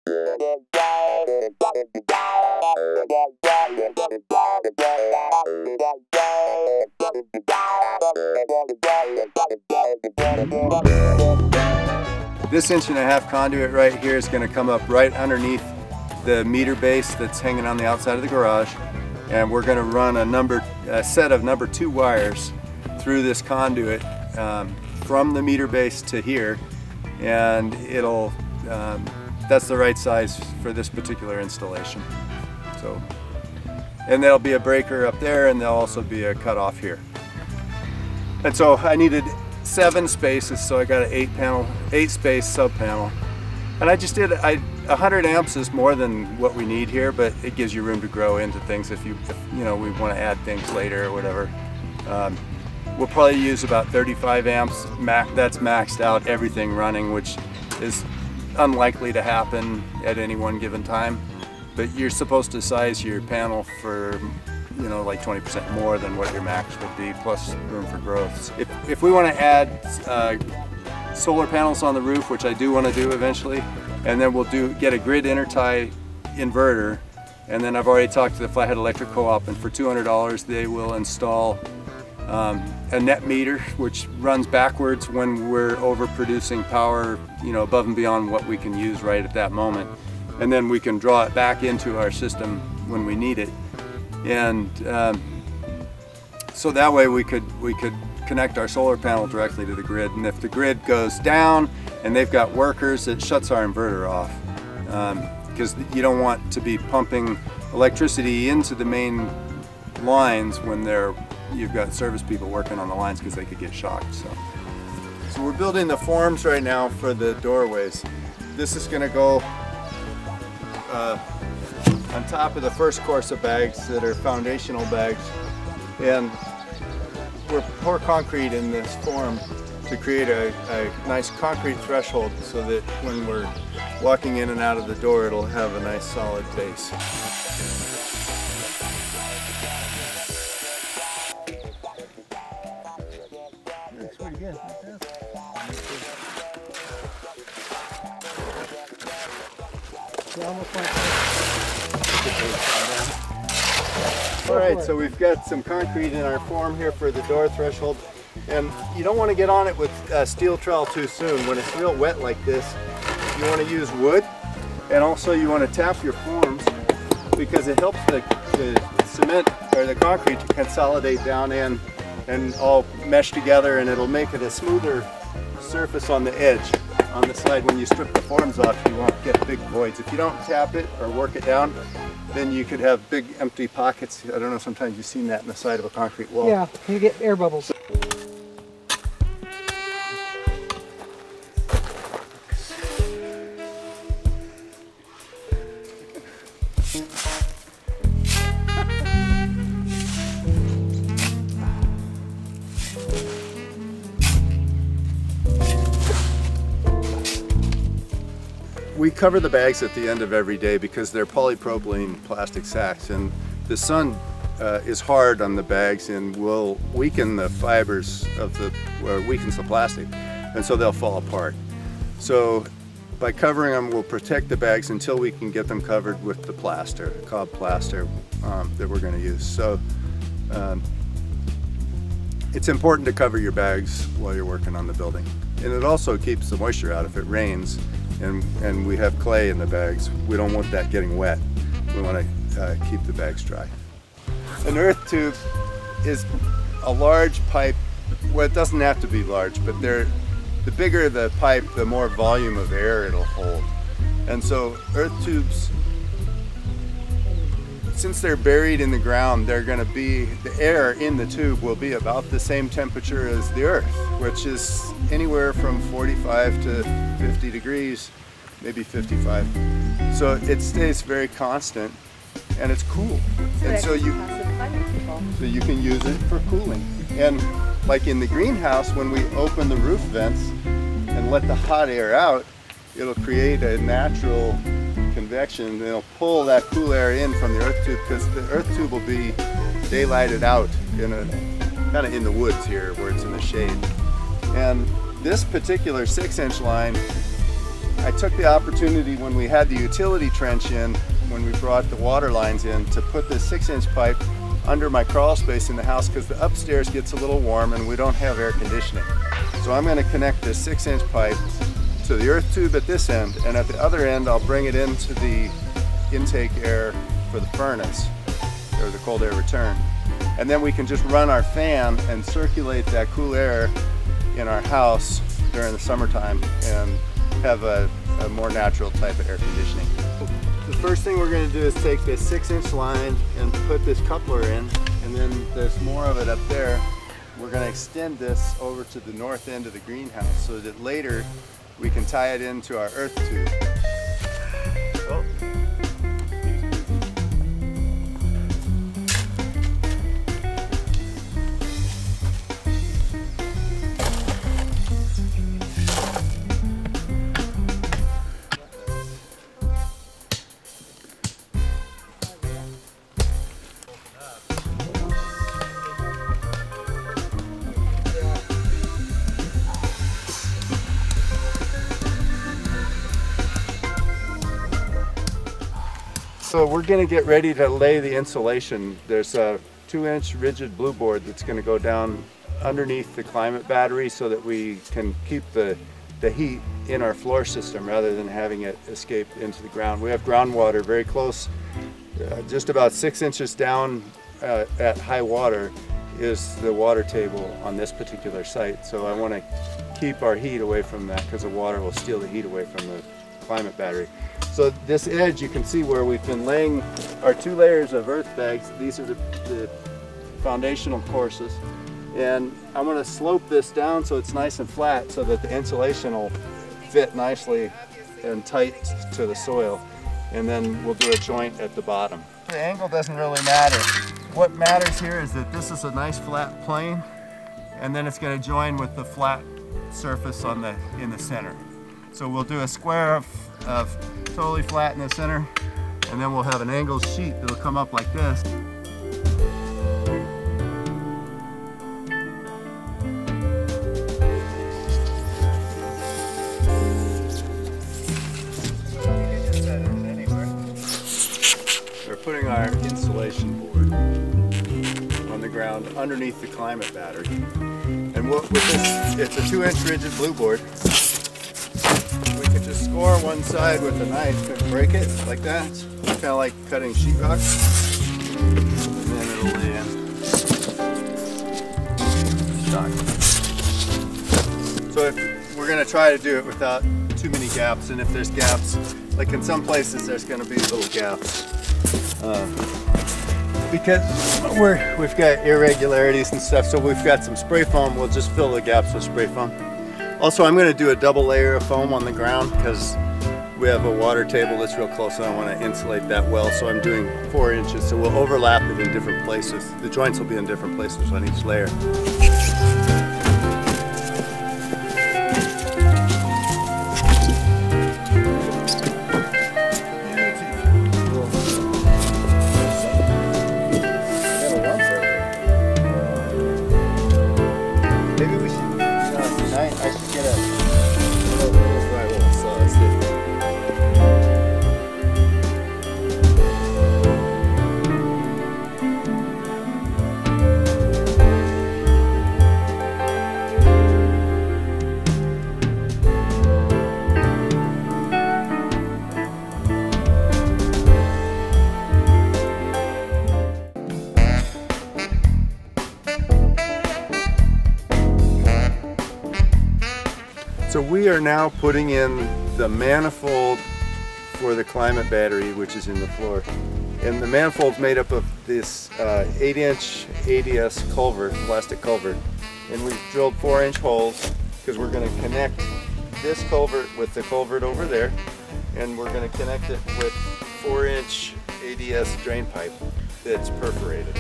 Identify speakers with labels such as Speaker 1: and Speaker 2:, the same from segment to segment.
Speaker 1: This 1.5-inch conduit right here is going to come up right underneath the meter base that's hanging on the outside of the garage, and we're going to run a set of number 2 wires through this conduit from the meter base to here, and it'll that's the right size for this particular installation. So, and there'll be a breaker up there, and there'll also be a cutoff here. And so I needed 7 spaces, so I got an 8-space sub panel, and I just did 100 amps is more than what we need here, but it gives you room to grow into things if you know, we want to add things later or whatever. We'll probably use about 35 amps. That's maxed out, everything running, which is unlikely to happen at any one given time. But you're supposed to size your panel for, you know, like 20% more than what your max would be, plus room for growth. If we want to add solar panels on the roof, which I do want to do eventually, and then we'll get a grid intertie inverter, and then I've already talked to the Flathead Electric Co-op, and for $200 they will install a net meter, which runs backwards when we're overproducing power, you know, above and beyond what we can use right at that moment, and then we can draw it back into our system when we need it. And so that way we could connect our solar panel directly to the grid, and if the grid goes down and they've got workers, it shuts our inverter off, because you don't want to be pumping electricity into the main lines when you've got service people working on the lines, because they could get shocked. So we're building the forms right now for the doorways. This is going to go on top of the first course of bags that are foundational bags, and we're pour concrete in this form to create a nice concrete threshold, so that when we're walking in and out of the door, it'll have a nice solid base. Looks pretty good. Alright, so we've got some concrete in our form here for the door threshold, and you don't want to get on it with steel trowel too soon. When it's real wet like this, you want to use wood, and also you want to tap your forms, because it helps the cement or the concrete to consolidate down in and all mesh together, and it'll make it a smoother surface on the edge. On the side, when you strip the forms off, you won't get big voids. If you don't tap it or work it down, then you could have big empty pockets. I don't know, sometimes you've seen that in the side of a concrete wall.
Speaker 2: Yeah, you get air bubbles.
Speaker 1: We cover the bags at the end of every day because they're polypropylene plastic sacks, and the sun is hard on the bags and will weaken the fibers of weakens the plastic, and so they'll fall apart. So by covering them, we'll protect the bags until we can get them covered with the plaster, cob plaster that we're going to use. So it's important to cover your bags while you're working on the building, and it also keeps the moisture out if it rains. And we have clay in the bags. We don't want that getting wet. We want to keep the bags dry. An earth tube is a large pipe. Well, it doesn't have to be large, but the bigger the pipe, the more volume of air it'll hold. And so earth tubes, since they're buried in the ground, the air in the tube will be about the same temperature as the earth, which is anywhere from 45 to 50 degrees, maybe 55. So it stays very constant, and it's cool. And so you can use it for cooling. And like in the greenhouse, when we open the roof vents and let the hot air out, it'll create a natural convection, and it'll pull that cool air in from the earth tube, because the earth tube will be daylighted out kind of in the woods here where it's in the shade. And this particular 6-inch line, I took the opportunity when we had the utility trench in, when we brought the water lines in, to put this 6-inch pipe under my crawl space in the house because the upstairs gets a little warm and we don't have air conditioning. So I'm going to connect this 6-inch pipe to the earth tube at this end, and at the other end I'll bring it into the intake air for the furnace, or the cold air return. And then we can just run our fan and circulate that cool air in our house during the summertime and have a more natural type of air conditioning. The first thing we're going to do is take this 6-inch line and put this coupler in, and then there's more of it up there. We're going to extend this over to the north end of the greenhouse so that later we can tie it into our earth tube. Oh. So we're going to get ready to lay the insulation. There's a 2-inch rigid blue board that's going to go down underneath the climate battery so that we can keep the heat in our floor system rather than having it escape into the ground. We have groundwater very close, just about 6 inches down at high water is the water table on this particular site. So I want to keep our heat away from that because the water will steal the heat away from the climate battery. So this edge, you can see where we've been laying our 2 layers of earth bags. These are the foundational courses. And I'm going to slope this down so it's nice and flat so that the insulation will fit nicely and tight to the soil. And then we'll do a joint at the bottom. The angle doesn't really matter. What matters here is that this is a nice flat plane, and then it's going to join with the flat surface in the center. So we'll do a square of totally flat in the center, and then we'll have an angled sheet that'll come up like this. We're putting our insulation board on the ground underneath the climate battery. And with this, it's a 2-inch rigid blue board. Just score one side with a knife and break it like that, kind of like cutting sheetrock, and then it'll lay in. So we're going to try to do it without too many gaps, and if there's gaps, like in some places there's going to be little gaps, because we've got irregularities and stuff, so we've got some spray foam. We'll just fill the gaps with spray foam. Also, I'm going to do a double layer of foam on the ground because we have a water table that's real close and I want to insulate that well. So I'm doing 4 inches, so we'll overlap it in different places. The joints will be in different places on each layer. So we are now putting in the manifold for the climate battery, which is in the floor. And the manifold's made up of this 8-inch ADS culvert, plastic culvert. And we've drilled 4-inch holes because we're going to connect this culvert with the culvert over there. And we're going to connect it with 4-inch ADS drain pipe that's perforated.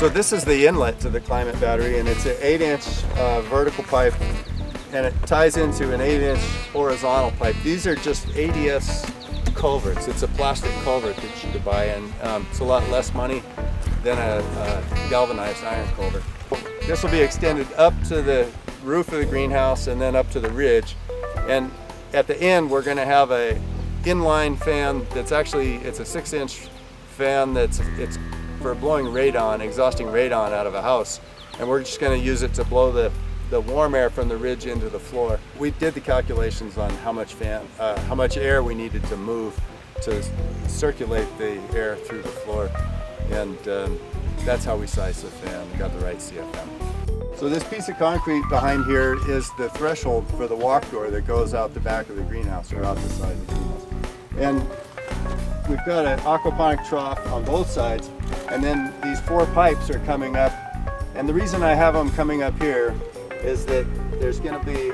Speaker 1: So this is the inlet to the climate battery, and it's an 8-inch vertical pipe and it ties into an 8-inch horizontal pipe. These are just ADS culverts. It's a plastic culvert that you could buy, and it's a lot less money than a galvanized iron culvert. This will be extended up to the roof of the greenhouse and then up to the ridge, and at the end we're going to have a inline fan that's actually, it's a 6-inch fan it's for blowing radon, exhausting radon out of a house, and we're just going to use it to blow the warm air from the ridge into the floor. We did the calculations on how much air we needed to move to circulate the air through the floor, and that's how we sized the fan. We got the right CFM. So this piece of concrete behind here is the threshold for the walk door that goes out the back of the greenhouse, or out the side of the greenhouse. And we've got an aquaponic trough on both sides, and then these 4 pipes are coming up. And the reason I have them coming up here is that there's going to be,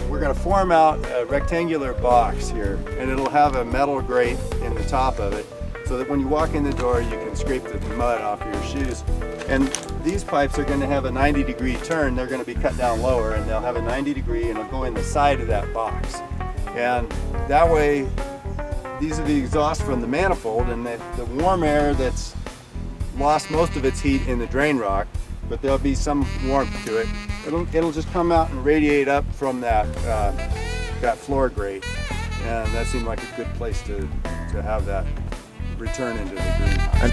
Speaker 1: we're going to form out a rectangular box here, and it'll have a metal grate in the top of it, so that when you walk in the door you can scrape the mud off your shoes. And these pipes are going to have a 90-degree turn. They're going to be cut down lower, and they'll have a 90-degree, and it'll go in the side of that box. And that way, these are the exhaust from the manifold, and the warm air that's lost most of its heat in the drain rock, but there'll be some warmth to it. It'll just come out and radiate up from that floor grate, and that seemed like a good place to have that return into the greenhouse.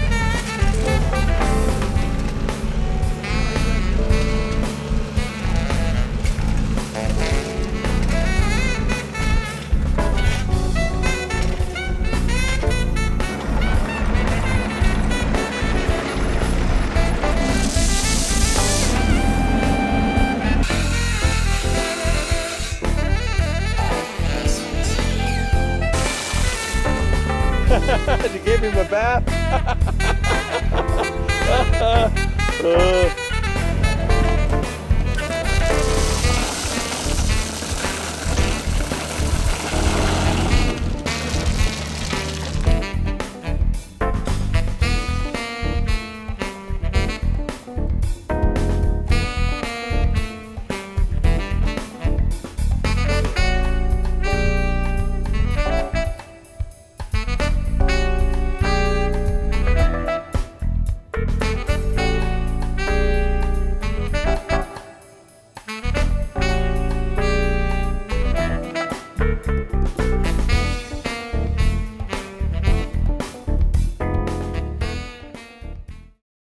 Speaker 1: You gave him a bath?